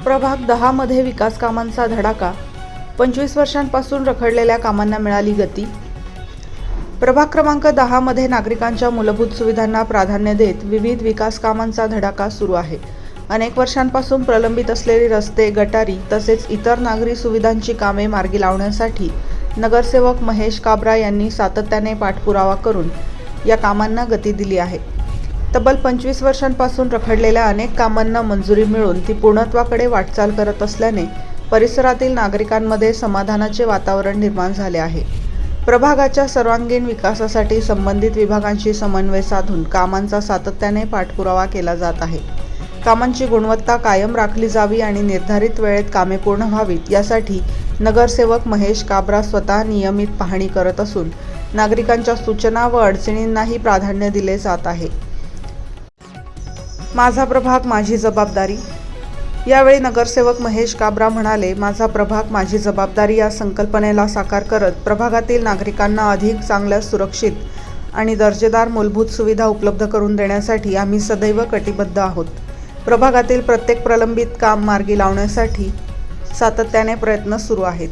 प्रभाग 10 मध्ये विकास कामांचा धडाका, 25 वर्षांपासून रखडलेल्या कामांना मिळाली गती। प्रभाग क्रमांक 10 मध्ये नागरिकांच्या मूलभूत सुविधांना प्राधान्य देत विविध विकास कामांचा धडाका सुरू आहे। अनेक वर्षांपासून प्रलंबित असलेली रस्ते, गटारी तसेच इतर नागरी सुविधांची कामे मार्गी लावण्यासाठी नगरसेवक महेश काबरा यांनी सातत्याने पाठपुरावा करून या कामांना गती दिली आहे। तब्बल 25 वर्षांपासून रखडलेल्या अनेक कामांना मंजुरी मिळून ती पूर्णत्वाकडे वाटचाल करत असल्याने परिसरातील नागरिकांमध्ये समाधानाचे वातावरण निर्माण झाले आहे। प्रभागाच्या सर्वांगीण विकासासाठी संबंधित विभागांशी समन्वय साधून कामांचा सातत्याने पाठपुरावा केला जात आहे। कामांची गुणवत्ता कायम राखली जावी आणि निर्धारित वेळेत कामे पूर्ण व्हावीत यासाठी नगरसेवक महेश काबरा स्वतः नियमित पाहणी करत असून नागरिकांच्या सूचना व अडचणींनाही प्राधान्य दिले जात आहे। माझा प्रभाग माझी जबाबदारी। यावेळी नगरसेवक महेश काबरा म्हणाले, माझा प्रभाग माझी जबाबदारी या संकल्पनेला साकार करत प्रभागातील नागरिकांना अधिक चांगल्या, सुरक्षित आणि दर्जेदार मूलभूत सुविधा उपलब्ध करून देण्यासाठी आम्ही सदैव कटिबद्ध आहोत। प्रभागातील प्रत्येक प्रलंबित काम मार्गी लावण्यासाठी सातत्याने प्रयत्न सुरू आहेत।